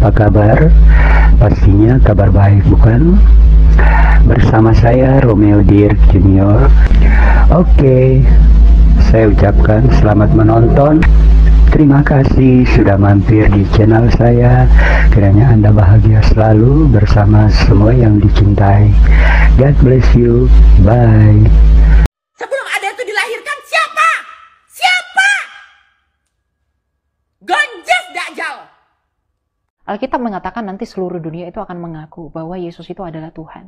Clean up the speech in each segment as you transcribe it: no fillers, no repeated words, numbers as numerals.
apa kabar? Pastinya kabar baik, bukan? Bersama saya Romeo Dirk Junior. Oke, saya ucapkan selamat menonton. Terima kasih sudah mampir di channel saya. Kiranya Anda bahagia selalu bersama semua yang dicintai. God bless you. Bye. Sebelum ada itu dilahirkan siapa? Siapa? Gonjes Dajjal. Alkitab mengatakan nanti seluruh dunia itu akan mengaku bahwa Yesus itu adalah Tuhan.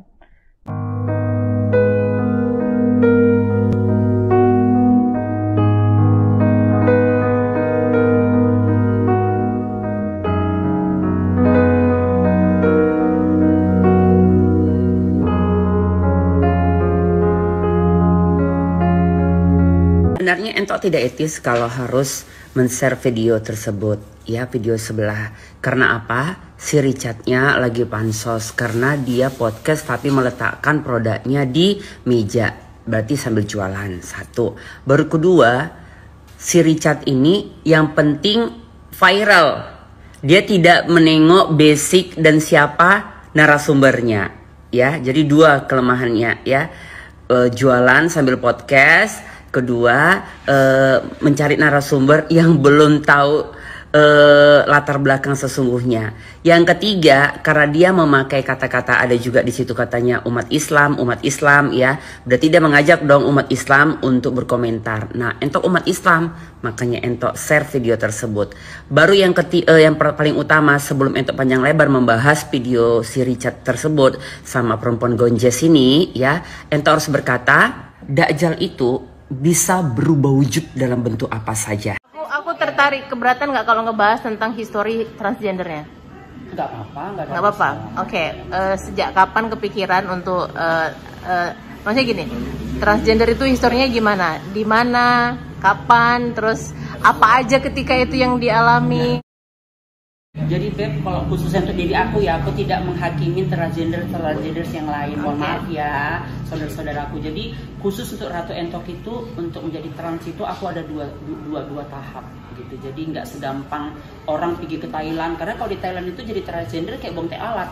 Sebenarnya entok tidak etis kalau harus men-share video tersebut, ya, video sebelah. Karena apa? Si Richardnya lagi pansos karena dia podcast tapi meletakkan produknya di meja, berarti sambil jualan. Satu. Baru kedua, si Richard ini yang penting viral. Dia tidak menengok basic dan siapa narasumbernya, ya. Jadi dua kelemahannya, ya. Jualan sambil podcast. Kedua, mencari narasumber yang belum tahu latar belakang sesungguhnya. Yang ketiga, karena dia memakai kata-kata, ada juga di situ katanya umat Islam, ya. Berarti dia mengajak dong umat Islam untuk berkomentar. Nah, entok umat Islam, makanya entok share video tersebut. Baru yang paling utama, sebelum entok panjang lebar membahas video si Richard tersebut sama perempuan Gonjes ini, ya, entok harus berkata, Dajjal itu bisa berubah wujud dalam bentuk apa saja. Aku tertarik, keberatan nggak kalau ngebahas tentang histori transgendernya? Nggak apa-apa, nggak apa-apa. Oke, sejak kapan kepikiran untuk maksudnya gini, transgender itu historinya gimana? Di mana? Kapan? Terus apa aja ketika itu yang dialami? Jadi Beb, kalau khususnya untuk diri aku ya, aku tidak menghakimi transgender yang lain. Mohon maaf ya, saudara-saudaraku. Jadi khusus untuk Ratu Entok itu, untuk menjadi trans itu aku ada dua tahap gitu. Jadi nggak segampang orang pergi ke Thailand, karena kalau di Thailand itu jadi transgender kayak bong teh alat,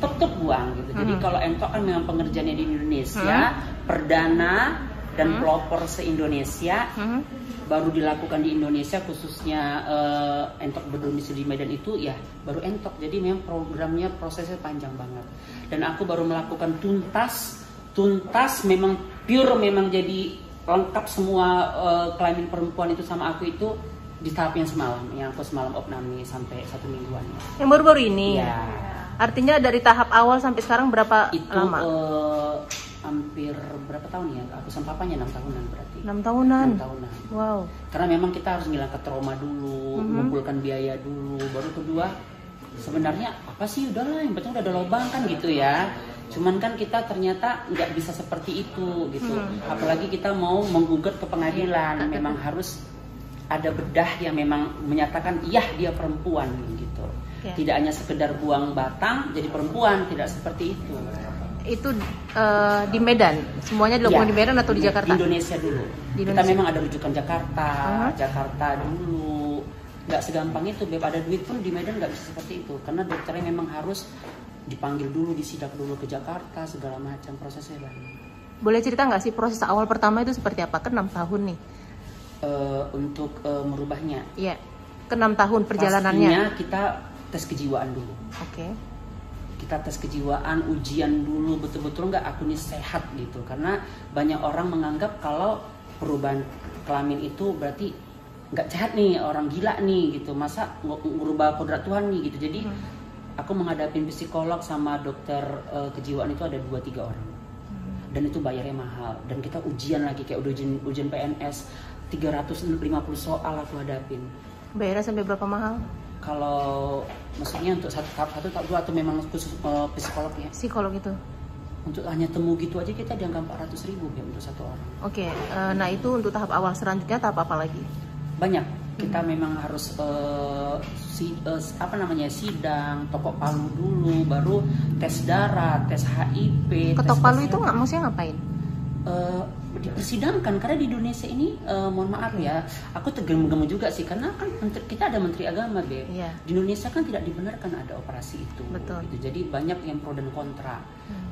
tetep buang gitu. Jadi kalau Entok kan memang pengerjaannya di Indonesia, perdana dan pelopor se-Indonesia. Baru dilakukan di Indonesia, khususnya Entok berdomisili di Medan itu ya baru Entok. Jadi memang programnya, prosesnya panjang banget. Dan aku baru melakukan tuntas memang pure, memang jadi lengkap semua kelamin perempuan itu sama aku itu di tahap yang semalam, yang aku semalam opnami sampai 1 mingguan. Yang baru-baru ini? Ya. Artinya dari tahap awal sampai sekarang berapa itu, lama? Hampir berapa tahun ya? Aku sama papanya 6 tahunan berarti. 6 tahunan? 6 tahunan. Wow. Karena memang kita harus ngilangkan trauma dulu, mengumpulkan biaya dulu. Baru kedua, sebenarnya apa sih, udahlah yang penting udah ada lubang kan gitu ya. Cuman kan kita ternyata nggak bisa seperti itu gitu. Apalagi kita mau menggugat ke pengadilan, memang harus ada bedah yang memang menyatakan iya dia perempuan gitu. Tidak hanya sekedar buang batang jadi perempuan, tidak seperti itu. Itu di Medan, semuanya dilakukan di Medan atau di Jakarta? Di Indonesia dulu. Kita memang ada rujukan Jakarta, Jakarta dulu. Nggak segampang itu, Beb. Ada duit pun di Medan nggak bisa seperti itu, karena dokternya memang harus dipanggil dulu, disidak dulu ke Jakarta, segala macam prosesnya banyak. Boleh cerita nggak sih proses awal pertama itu seperti apa? Kan 6 tahun nih. Untuk merubahnya. Iya. Ke 6 tahun perjalanannya. Pastinya kita tes kejiwaan dulu. Oke. Kita tes kejiwaan, ujian dulu betul-betul nggak aku ini sehat gitu. Karena banyak orang menganggap kalau perubahan kelamin itu berarti nggak sehat nih, orang gila nih gitu. Masa ngubah kodrat Tuhan nih gitu. Jadi aku menghadapi psikolog sama dokter kejiwaan itu ada 2-3 orang. Dan itu bayarnya mahal. Dan kita ujian lagi kayak ujian PNS, 350 soal aku hadapin. Bayarnya sampai berapa mahal? Kalau maksudnya untuk tahap 1, tahap 2 atau memang khusus psikolog ya? Psikolog itu. Untuk hanya temu gitu aja kita dianggap 400.000 ya untuk 1 orang. Oke, nah itu untuk tahap awal. Selanjutnya tahap apa lagi? Banyak. Kita memang harus sidang, ketok palu dulu, baru tes darah, tes HIV. Ketok palu itu nggak maksudnya ngapain? dipersidangkan. Karena di Indonesia ini mohon maaf ya, aku tergemu-gemu juga sih, karena kan kita ada menteri agama, Beb. Iya. Di Indonesia kan tidak dibenarkan ada operasi itu. Betul. Gitu. Jadi banyak yang pro dan kontra.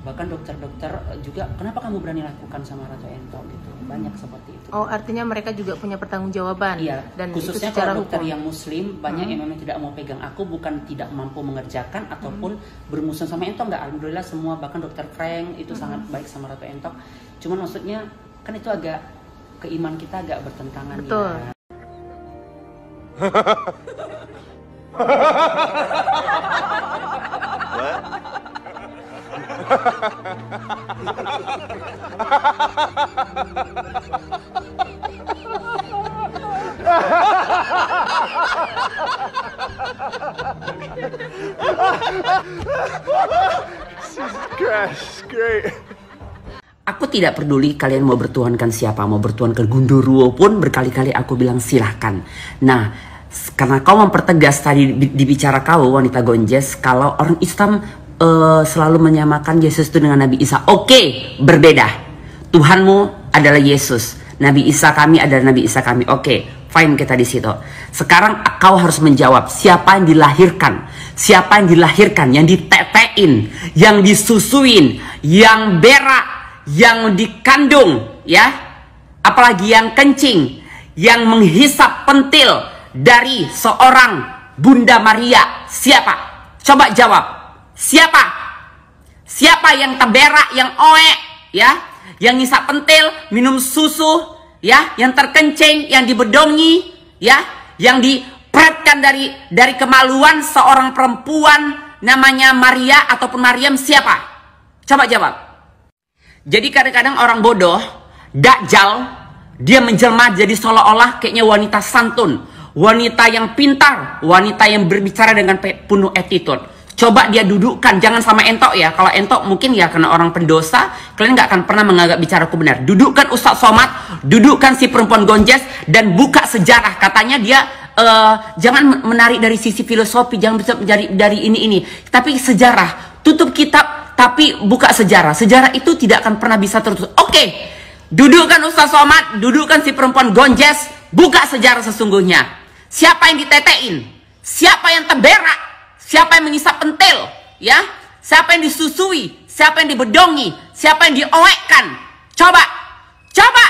Bahkan dokter-dokter juga, kenapa kamu berani lakukan sama Ratu Ento gitu. Banyak seperti itu. Oh, artinya mereka juga punya pertanggungjawaban. Iya, Dan khususnya itu secara kalau dokter hukum. yang muslim banyak yang memang tidak mau pegang aku, bukan tidak mampu mengerjakan ataupun bermusuhan sama Ento, enggak. Alhamdulillah semua, bahkan dokter Frank itu sangat baik sama Ratu Ento. Cuman maksudnya kan itu agak keiman kita agak bertentangan. Betul. Ya. Crash, great. Aku tidak peduli kalian mau bertuhankan siapa, mau bertuhankan Gundurwo pun berkali-kali aku bilang silahkan. Nah, karena kau mempertegas tadi dibicara kau wanita Gonjes, kalau orang Islam selalu menyamakan Yesus itu dengan Nabi Isa. Oke, berbeda. Tuhanmu adalah Yesus, Nabi Isa kami adalah Nabi Isa kami. Oke, fine kita di situ. Sekarang kau harus menjawab siapa yang dilahirkan, siapa yang dilahirkan, yang ditetein, yang disusuin, yang berak, yang dikandung, ya, apalagi yang kencing, yang menghisap pentil dari seorang Bunda Maria. Siapa? Coba jawab. Siapa? Siapa yang terberak, yang oek, ya, yang ngisap pentil, minum susu, ya, yang terkencing, yang dibedongi, ya, yang dipretkan dari kemaluan seorang perempuan namanya Maria ataupun Maryam. Siapa? Coba jawab. Jadi kadang-kadang orang bodoh, dakjal, dia menjelma jadi seolah-olah kayaknya wanita santun, wanita yang pintar, wanita yang berbicara dengan penuh attitude. Coba dia dudukkan, jangan sama Entok ya. Kalau Entok mungkin ya karena orang pendosa, kalian nggak akan pernah menganggap bicaraku benar. Dudukkan Ustadz Somad, dudukkan si perempuan Gonjes, dan buka sejarah. Katanya dia jangan menarik dari sisi filosofi, jangan dari ini. Tapi sejarah, tutup kitab, tapi buka sejarah. Sejarah itu tidak akan pernah bisa tertutup. Oke, dudukkan Ustadz Somad, dudukkan si perempuan Gonjes, buka sejarah sesungguhnya. Siapa yang ditetein? Siapa yang terberak? Siapa yang mengisap pentil, ya? Siapa yang disusui? Siapa yang dibedongi? Siapa yang dioekkan? Coba, coba.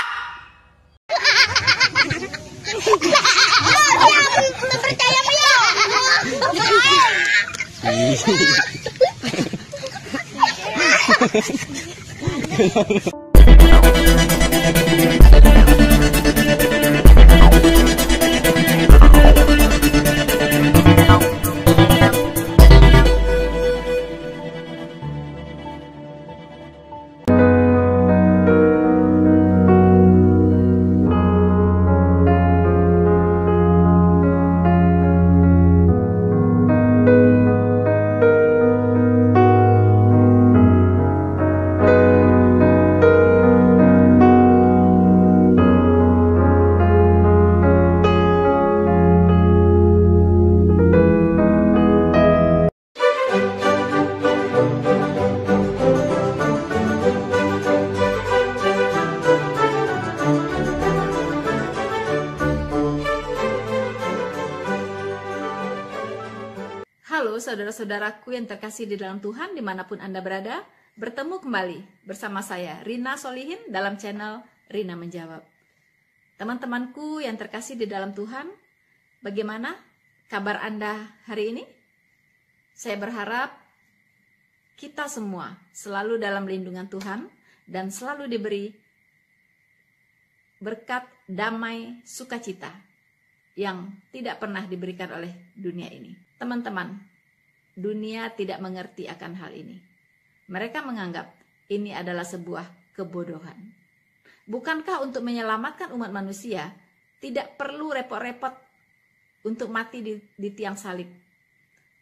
Halo saudara-saudaraku yang terkasih di dalam Tuhan dimanapun Anda berada, bertemu kembali bersama saya Rina Solihin dalam channel Rina Menjawab. Teman-temanku yang terkasih di dalam Tuhan, bagaimana kabar Anda hari ini? Saya berharap kita semua selalu dalam lindungan Tuhan dan selalu diberi berkat damai sukacita yang tidak pernah diberikan oleh dunia ini. Teman-teman, dunia tidak mengerti akan hal ini. Mereka menganggap ini adalah sebuah kebodohan. Bukankah untuk menyelamatkan umat manusia tidak perlu repot-repot untuk mati di tiang salib?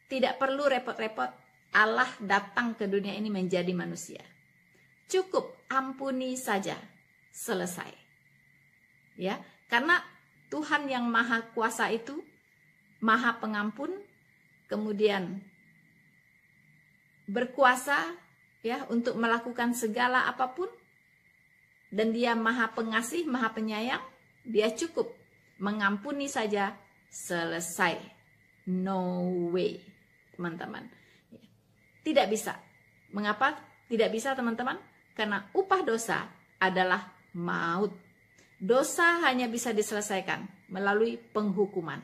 Tidak perlu repot-repot Allah datang ke dunia ini menjadi manusia. Cukup ampuni saja, selesai. Ya, karena Tuhan yang Maha Kuasa itu Maha Pengampun, kemudian berkuasa ya untuk melakukan segala apapun dan Dia Maha Pengasih, Maha Penyayang, Dia cukup mengampuni saja, selesai. No way, teman-teman. Tidak bisa. Mengapa tidak bisa, teman-teman? Karena upah dosa adalah maut. Dosa hanya bisa diselesaikan melalui penghukuman.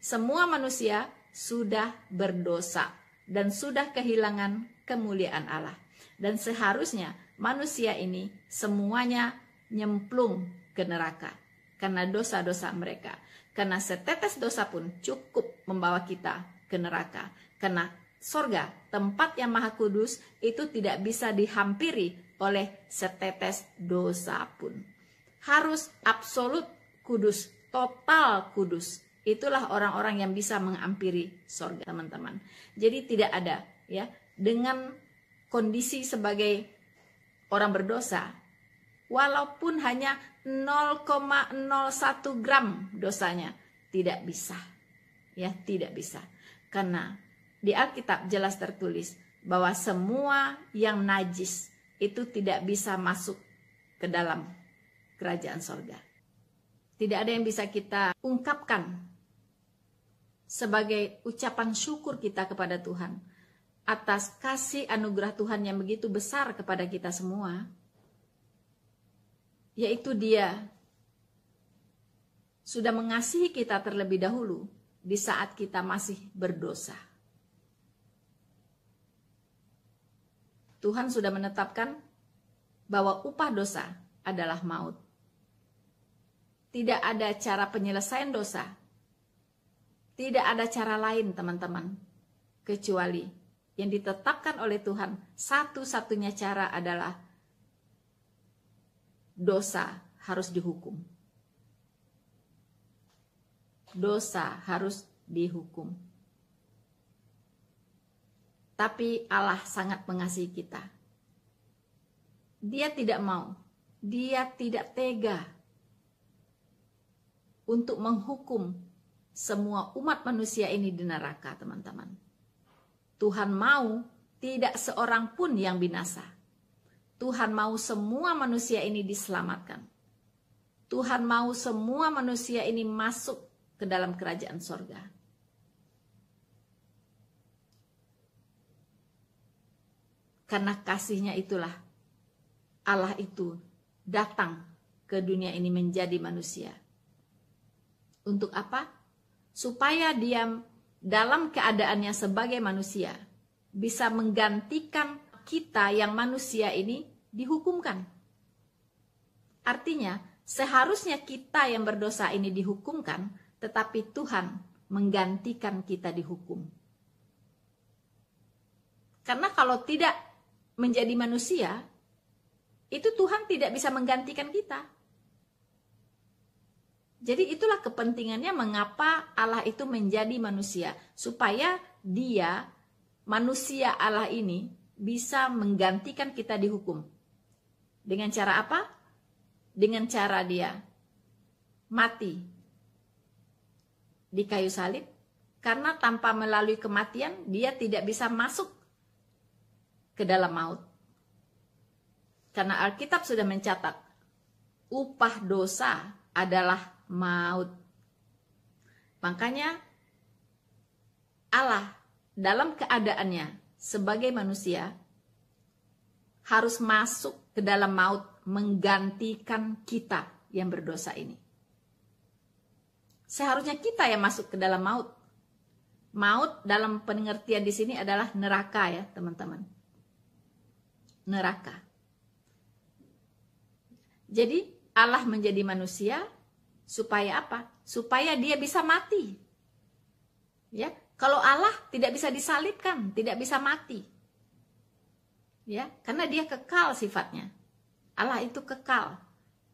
Semua manusia sudah berdosa dan sudah kehilangan kemuliaan Allah. Dan seharusnya manusia ini semuanya nyemplung ke neraka karena dosa-dosa mereka. Karena setetes dosa pun cukup membawa kita ke neraka. Karena sorga, tempat yang maha kudus, itu tidak bisa dihampiri oleh setetes dosa pun. Harus absolut kudus, total kudus. Itulah orang-orang yang bisa menghampiri sorga, teman-teman. Jadi tidak ada, ya, dengan kondisi sebagai orang berdosa, walaupun hanya 0,01 gram dosanya, tidak bisa, ya, tidak bisa. Karena di Alkitab jelas tertulis bahwa semua yang najis itu tidak bisa masuk ke dalam kerajaan sorga. Tidak ada yang bisa kita ungkapkan sebagai ucapan syukur kita kepada Tuhan atas kasih anugerah Tuhan yang begitu besar kepada kita semua, yaitu Dia sudah mengasihi kita terlebih dahulu di saat kita masih berdosa. Tuhan sudah menetapkan bahwa upah dosa adalah maut. Tidak ada cara penyelesaian dosa. Tidak ada cara lain, teman-teman, kecuali yang ditetapkan oleh Tuhan. Satu-satunya cara adalah dosa harus dihukum. Dosa harus dihukum. Tapi Allah sangat mengasihi kita. Dia tidak mau, Dia tidak tega untuk menghukum semua umat manusia ini di neraka, teman-teman. Tuhan mau tidak seorang pun yang binasa. Tuhan mau semua manusia ini diselamatkan. Tuhan mau semua manusia ini masuk ke dalam kerajaan sorga. Karena kasihnya itulah Allah itu datang ke dunia ini menjadi manusia. Untuk apa? Supaya Dia dalam keadaannya sebagai manusia bisa menggantikan kita yang manusia ini dihukumkan. Artinya, seharusnya kita yang berdosa ini dihukumkan, tetapi Tuhan menggantikan kita dihukum. Karena kalau tidak menjadi manusia, itu Tuhan tidak bisa menggantikan kita. Jadi itulah kepentingannya mengapa Allah itu menjadi manusia. Supaya Dia, manusia Allah ini, bisa menggantikan kita dihukum. Dengan cara apa? Dengan cara Dia mati di kayu salib. Karena tanpa melalui kematian, Dia tidak bisa masuk ke dalam maut. Karena Alkitab sudah mencatat, upah dosa adalah maut. Makanya Allah dalam keadaannya sebagai manusia harus masuk ke dalam maut menggantikan kita yang berdosa ini. Seharusnya kita yang masuk ke dalam maut. Maut dalam pengertian di sini adalah neraka, ya, teman-teman. Neraka. Jadi Allah menjadi manusia supaya apa? Supaya Dia bisa mati. Ya, kalau Allah tidak bisa disalibkan, tidak bisa mati. Ya, karena Dia kekal sifatnya. Allah itu kekal.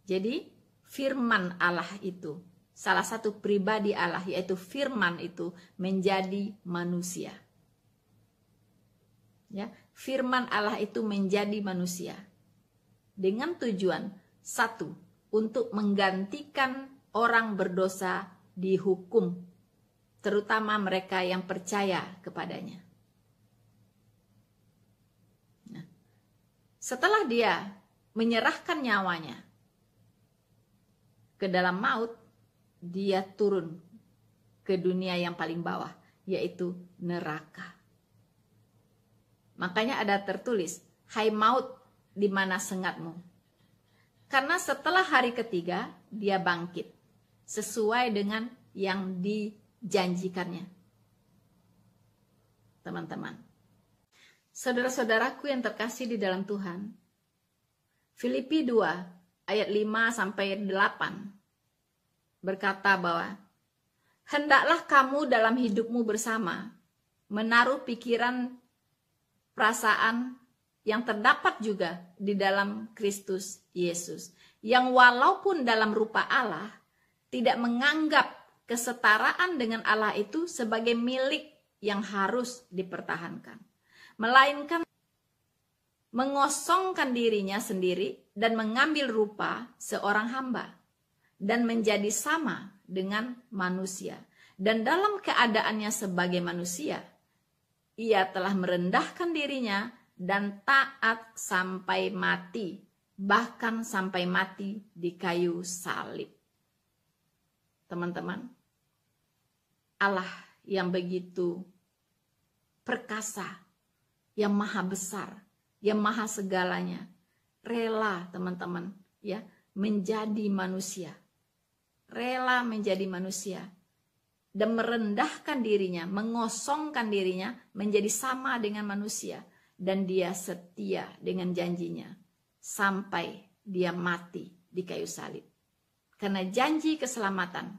Jadi firman Allah itu, salah satu pribadi Allah yaitu firman itu menjadi manusia. Ya, firman Allah itu menjadi manusia dengan tujuan satu, untuk menggantikan orang berdosa dihukum, terutama mereka yang percaya kepadanya. Nah, setelah Dia menyerahkan nyawanya ke dalam maut, dia turun ke dunia yang paling bawah, yaitu neraka. Makanya ada tertulis, hai maut, di mana sengatmu? Karena setelah hari ketiga, dia bangkit sesuai dengan yang dijanjikannya. Teman-teman, saudara-saudaraku yang terkasih di dalam Tuhan, Filipi 2 ayat 5-8 berkata bahwa hendaklah kamu dalam hidupmu bersama menaruh pikiran, perasaan yang terdapat juga di dalam Kristus Yesus, yang walaupun dalam rupa Allah tidak menganggap kesetaraan dengan Allah itu sebagai milik yang harus dipertahankan, melainkan mengosongkan dirinya sendiri dan mengambil rupa seorang hamba dan menjadi sama dengan manusia. Dan dalam keadaannya sebagai manusia, ia telah merendahkan dirinya dan taat sampai mati, bahkan sampai mati di kayu salib. Teman-teman, Allah yang begitu perkasa, yang maha besar, yang maha segalanya, rela teman-teman ya menjadi manusia, rela menjadi manusia dan merendahkan dirinya, mengosongkan dirinya menjadi sama dengan manusia, dan dia setia dengan janjinya sampai dia mati di kayu salib. Karena janji keselamatan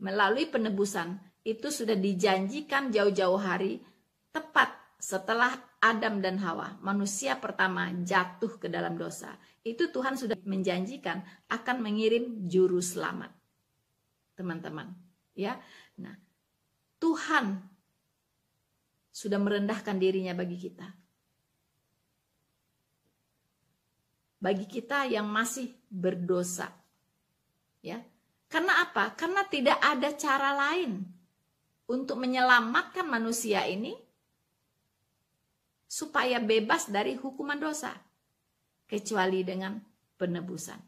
melalui penebusan itu sudah dijanjikan jauh-jauh hari, tepat setelah Adam dan Hawa, manusia pertama jatuh ke dalam dosa. Itu Tuhan sudah menjanjikan akan mengirim juru selamat. Teman-teman, ya. Nah, Tuhan sudah merendahkan dirinya bagi kita. Bagi kita yang masih berdosa. Ya. Karena apa? Karena tidak ada cara lain untuk menyelamatkan manusia ini supaya bebas dari hukuman dosa, kecuali dengan penebusan.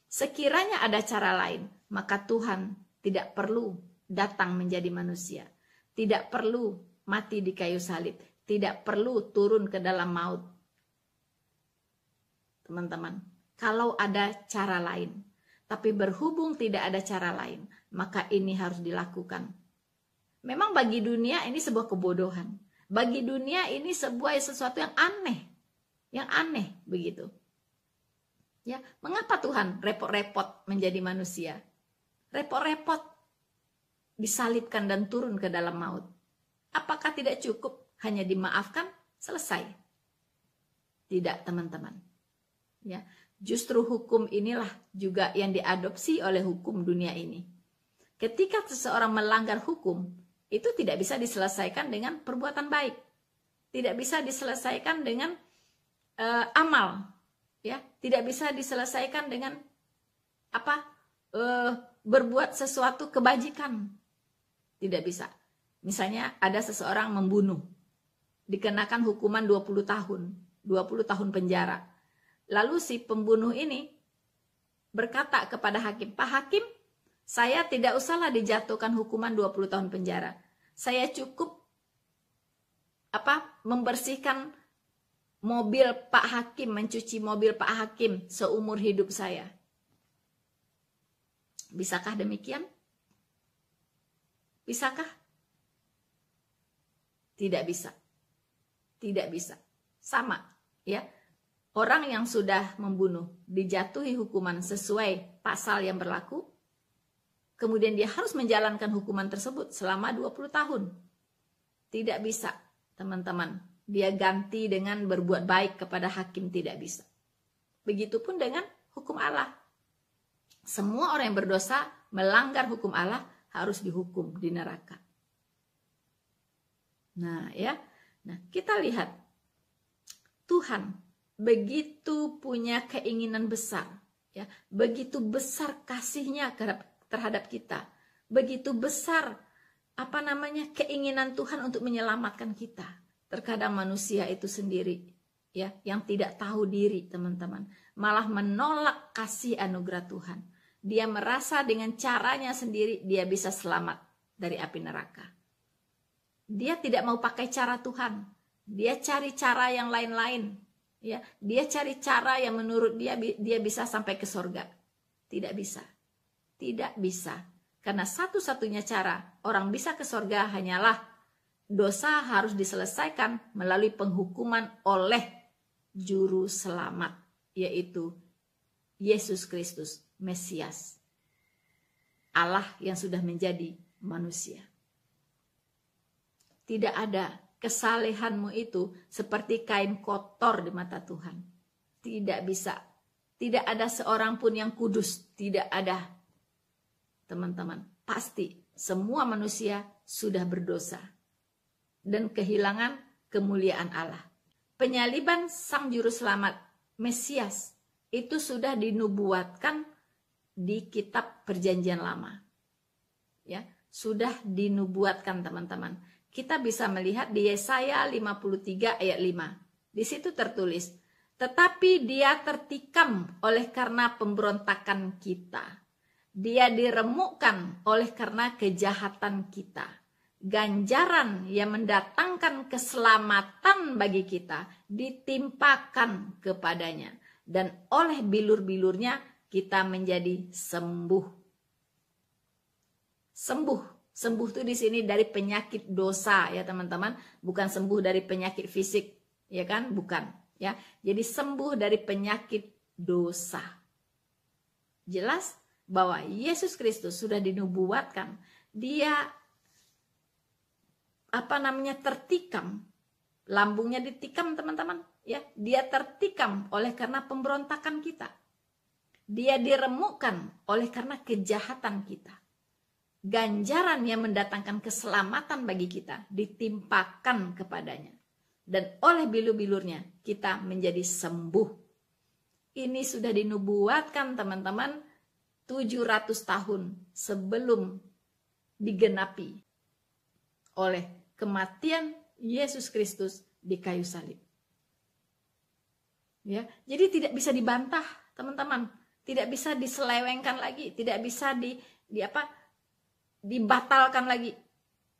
Sekiranya ada cara lain, maka Tuhan tidak perlu datang menjadi manusia, tidak perlu mati di kayu salib, tidak perlu turun ke dalam maut. Teman-teman, kalau ada cara lain, tapi berhubung tidak ada cara lain, maka ini harus dilakukan. Memang bagi dunia ini sebuah kebodohan. Bagi dunia ini sesuatu yang aneh begitu. Ya, mengapa Tuhan repot-repot menjadi manusia? Repot-repot disalibkan dan turun ke dalam maut. Apakah tidak cukup hanya dimaafkan selesai? Tidak, teman-teman. Ya, justru hukum inilah juga yang diadopsi oleh hukum dunia ini. Ketika seseorang melanggar hukum, itu tidak bisa diselesaikan dengan perbuatan baik, tidak bisa diselesaikan dengan amal, ya, tidak bisa diselesaikan dengan berbuat sesuatu kebajikan, tidak bisa. Misalnya ada seseorang membunuh, dikenakan hukuman 20 tahun penjara. Lalu si pembunuh ini berkata kepada hakim, Pak Hakim, saya tidak usahlah dijatuhkan hukuman 20 tahun penjara. Saya cukup membersihkan mobil Pak Hakim, mencuci mobil Pak Hakim seumur hidup saya. Bisakah demikian? Bisakah? Tidak bisa. Tidak bisa. Sama, ya. Orang yang sudah membunuh dijatuhi hukuman sesuai pasal yang berlaku, kemudian dia harus menjalankan hukuman tersebut selama 20 tahun. Tidak bisa, teman-teman. Dia ganti dengan berbuat baik kepada hakim, tidak bisa. Begitupun dengan hukum Allah. Semua orang yang berdosa melanggar hukum Allah harus dihukum di neraka. Nah, ya. Nah, kita lihat Tuhan begitu punya keinginan besar, ya. Begitu besar kasihnya terhadap kita. Begitu besar keinginan Tuhan untuk menyelamatkan kita. Terkadang manusia itu sendiri ya, yang tidak tahu diri, teman-teman, malah menolak kasih anugerah Tuhan. Dia merasa dengan caranya sendiri dia bisa selamat dari api neraka. Dia tidak mau pakai cara Tuhan. Dia cari cara yang lain-lain. Ya, dia cari cara yang menurut dia bisa sampai ke surga. Tidak bisa. Tidak bisa. Karena satu-satunya cara orang bisa ke surga hanyalah dosa harus diselesaikan melalui penghukuman oleh juru selamat, yaitu Yesus Kristus, Mesias, Allah yang sudah menjadi manusia. Tidak ada kesalehanmu itu seperti kain kotor di mata Tuhan. Tidak bisa. Tidak ada seorang pun yang kudus. Tidak ada. Teman-teman, pasti semua manusia sudah berdosa dan kehilangan kemuliaan Allah. Penyaliban Sang Juru Selamat, Mesias, itu sudah dinubuatkan di kitab Perjanjian Lama. Ya, sudah dinubuatkan, teman-teman. Kita bisa melihat di Yesaya 53 ayat 5. Di situ tertulis, tetapi dia tertikam oleh karena pemberontakan kita. Dia diremukkan oleh karena kejahatan kita. Ganjaran yang mendatangkan keselamatan bagi kita ditimpakan kepadanya. Dan oleh bilur-bilurnya kita menjadi sembuh. Sembuh. Sembuh itu di sini dari penyakit dosa, ya teman-teman, bukan sembuh dari penyakit fisik, ya kan? Bukan, ya. Jadi sembuh dari penyakit dosa. Jelas bahwa Yesus Kristus sudah dinubuatkan, dia tertikam, lambungnya ditikam, teman-teman, ya. Dia tertikam oleh karena pemberontakan kita. Dia diremukkan oleh karena kejahatan kita. Ganjaran yang mendatangkan keselamatan bagi kita ditimpakan kepadanya. Dan oleh bilu-bilurnya kita menjadi sembuh. Ini sudah dinubuatkan, teman-teman, 700 tahun sebelum digenapi oleh kematian Yesus Kristus di kayu salib. Ya, jadi tidak bisa dibantah, teman-teman. Tidak bisa diselewengkan lagi, tidak bisa dibatalkan lagi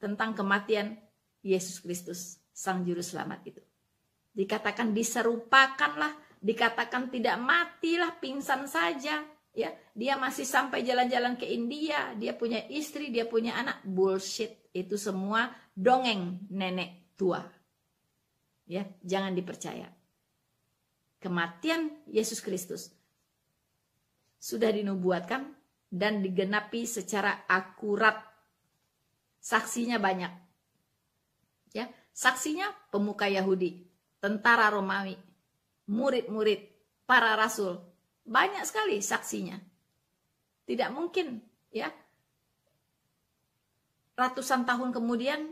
tentang kematian Yesus Kristus, Sang Juru Selamat itu. Dikatakan diserupakanlah, dikatakan tidak matilah, pingsan saja, ya. Dia masih sampai jalan-jalan ke India, dia punya istri, dia punya anak. Bullshit, itu semua dongeng nenek tua. Ya, jangan dipercaya. Kematian Yesus Kristus sudah dinubuatkan dan digenapi secara akurat. Saksinya banyak. Ya, saksinya pemuka Yahudi, tentara Romawi, murid-murid, para rasul. Banyak sekali saksinya. Tidak mungkin, ya. Ratusan tahun kemudian,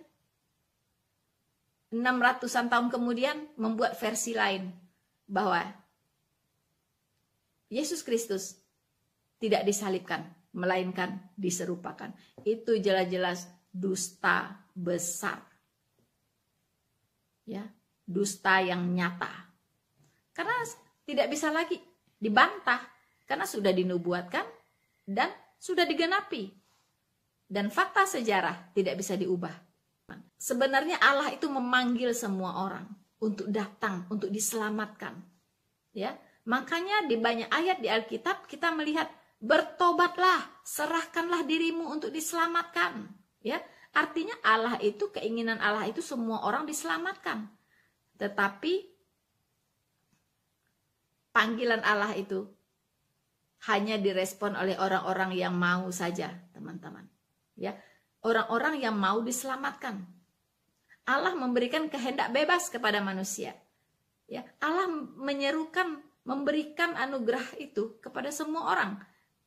600-an tahun kemudian membuat versi lain bahwa Yesus Kristus tidak disalibkan, melainkan diserupakan. Itu jelas-jelas dusta besar. Ya, dusta yang nyata. Karena tidak bisa lagi dibantah, karena sudah dinubuatkan dan sudah digenapi. Dan fakta sejarah tidak bisa diubah. Sebenarnya Allah itu memanggil semua orang untuk datang, untuk diselamatkan. Ya, makanya di banyak ayat di Alkitab kita melihat, bertobatlah, serahkanlah dirimu untuk diselamatkan. Ya, artinya Allah itu, keinginan Allah itu semua orang diselamatkan. Tetapi panggilan Allah itu hanya direspon oleh orang-orang yang mau saja, teman-teman. Ya, orang-orang yang mau diselamatkan. Allah memberikan kehendak bebas kepada manusia. Ya, Allah menyerukan, memberikan anugerah itu kepada semua orang.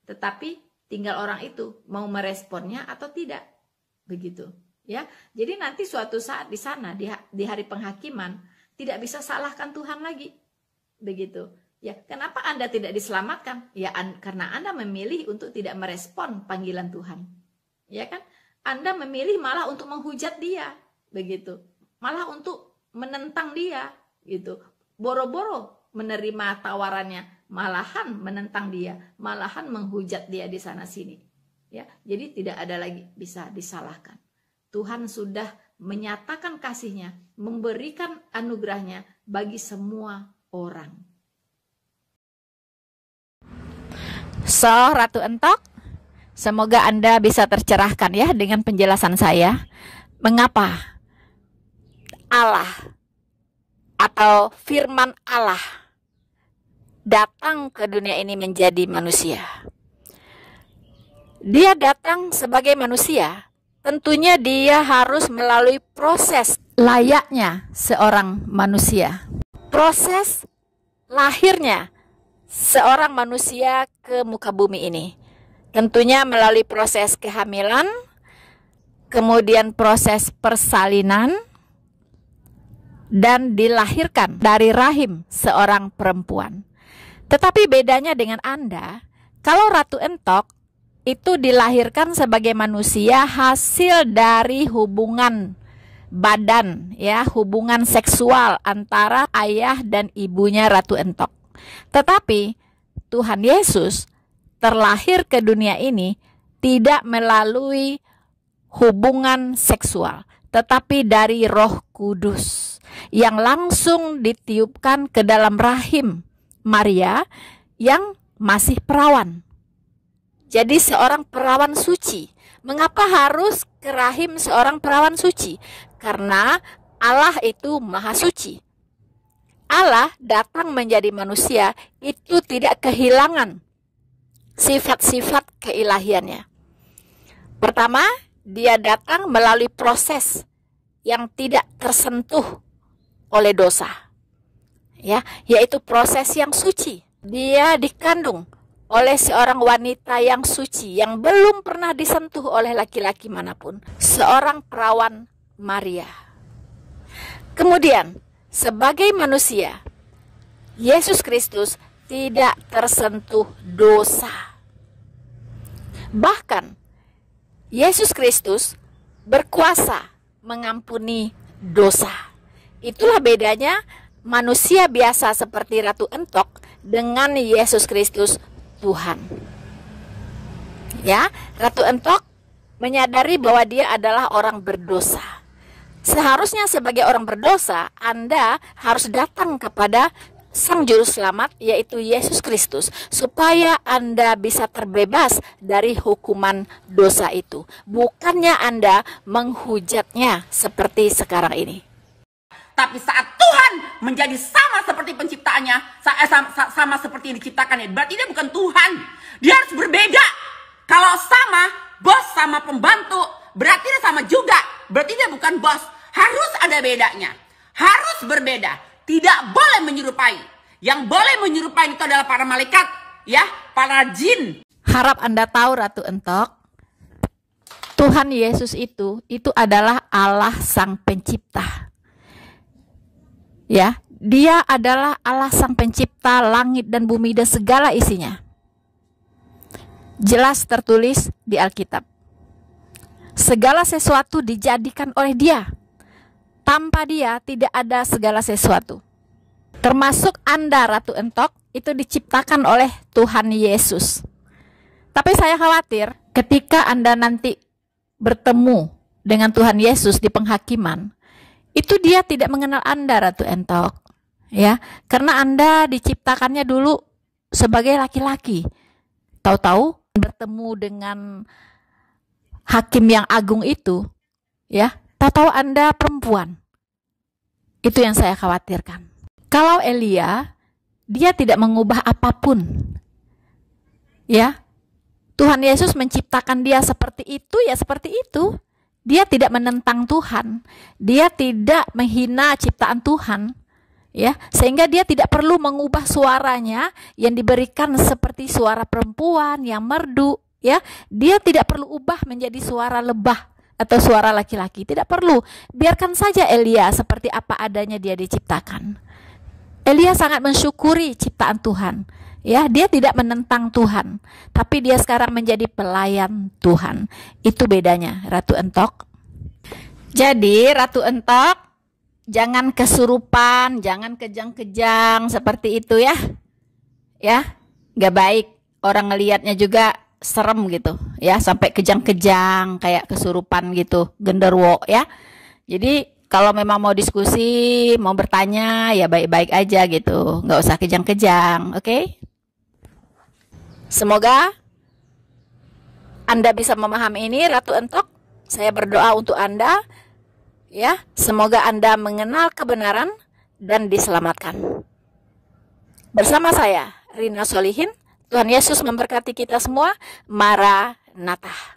Tetapi tinggal orang itu mau meresponnya atau tidak. Begitu. Ya, jadi nanti suatu saat di sana, di hari penghakiman, tidak bisa salahkan Tuhan lagi. Begitu. Ya, kenapa Anda tidak diselamatkan? Ya, karena Anda memilih untuk tidak merespon panggilan Tuhan. Ya kan? Anda memilih malah untuk menghujat dia. Begitu. Malah untuk menentang dia. Gitu. boro-boro menerima tawarannya, malahan menentang dia, malahan menghujat dia di sana sini. Ya, jadi tidak ada lagi bisa disalahkan. Tuhan sudah menyatakan kasih-Nya, memberikan anugerah-Nya bagi semua orang. So, Ratu Entok, semoga Anda bisa tercerahkan ya dengan penjelasan saya. Mengapa Allah atau firman Allah datang ke dunia ini menjadi manusia? Dia datang sebagai manusia. Tentunya dia harus melalui proses layaknya seorang manusia. Proses lahirnya seorang manusia ke muka bumi ini. Tentunya melalui proses kehamilan, kemudian proses persalinan, dan dilahirkan dari rahim seorang perempuan. Tetapi bedanya dengan Anda, kalau Ratu Entok itu dilahirkan sebagai manusia hasil dari hubungan badan, ya, hubungan seksual antara ayah dan ibunya Ratu Entok. Tetapi Tuhan Yesus terlahir ke dunia ini tidak melalui hubungan seksual, tetapi dari Roh Kudus yang langsung ditiupkan ke dalam rahim Maria yang masih perawan. Jadi seorang perawan suci. Mengapa harus ke rahim seorang perawan suci? Karena Allah itu maha suci. Allah datang menjadi manusia itu tidak kehilangan sifat-sifat keilahiannya. Pertama, dia datang melalui proses yang tidak tersentuh oleh dosa. Ya, yaitu proses yang suci. Dia dikandung oleh seorang wanita yang suci yang belum pernah disentuh oleh laki-laki manapun, seorang perawan Maria. Kemudian, sebagai manusia, Yesus Kristus tidak tersentuh dosa. Bahkan, Yesus Kristus berkuasa mengampuni dosa. Itulah bedanya manusia biasa seperti Ratu Entok dengan Yesus Kristus Tuhan. Ya, Ratu Entok menyadari bahwa dia adalah orang berdosa. Seharusnya sebagai orang berdosa, Anda harus datang kepada Sang Juru Selamat, yaitu Yesus Kristus, supaya Anda bisa terbebas dari hukuman dosa itu. Bukannya Anda menghujatnya seperti sekarang ini. Tapi saat Tuhan menjadi sama seperti penciptaannya, sama seperti yang diciptakannya, berarti dia bukan Tuhan. Dia harus berbeda. Kalau sama, bos sama pembantu, berarti dia sama juga. Berarti dia bukan bos. Harus ada bedanya. Harus berbeda. Tidak boleh menyerupai. Yang boleh menyerupai itu adalah para malaikat, ya, para jin. Harap Anda tahu, Ratu Entok, Tuhan Yesus itu adalah Allah Sang Pencipta. Ya, dia adalah Allah Sang Pencipta langit dan bumi dan segala isinya. Jelas tertulis di Alkitab. Segala sesuatu dijadikan oleh Dia. Tanpa Dia tidak ada segala sesuatu. Termasuk Anda, Ratu Entok, itu diciptakan oleh Tuhan Yesus. Tapi saya khawatir ketika Anda nanti bertemu dengan Tuhan Yesus di penghakiman, itu Dia tidak mengenal Anda, Ratu Entok, ya, karena Anda diciptakannya dulu sebagai laki-laki. Tahu-tahu bertemu dengan hakim yang agung itu, ya, tahu-tahu Anda perempuan. Itu yang saya khawatirkan. Kalau Elia, dia tidak mengubah apapun, ya. Tuhan Yesus menciptakan dia seperti itu, ya seperti itu. Dia tidak menentang Tuhan, dia tidak menghina ciptaan Tuhan, ya, sehingga dia tidak perlu mengubah suaranya yang diberikan seperti suara perempuan yang merdu, ya. Dia tidak perlu ubah menjadi suara lebah atau suara laki-laki, tidak perlu. Biarkan saja Elia seperti apa adanya dia diciptakan. Elia sangat mensyukuri ciptaan Tuhan. Ya, dia tidak menentang Tuhan, tapi dia sekarang menjadi pelayan Tuhan. Itu bedanya, Ratu Entok. Jadi, Ratu Entok, jangan kesurupan, jangan kejang-kejang seperti itu ya. Ya, nggak baik. Orang ngelihatnya juga serem gitu ya, sampai kejang-kejang kayak kesurupan gitu, genderwo ya. Jadi kalau memang mau diskusi, mau bertanya ya baik-baik aja gitu, nggak usah kejang-kejang, oke? Semoga Anda bisa memahami ini, Ratu Entok. Saya berdoa untuk Anda ya, semoga Anda mengenal kebenaran dan diselamatkan. Bersama saya Rina Solihin, Tuhan Yesus memberkati kita semua. Maranatha.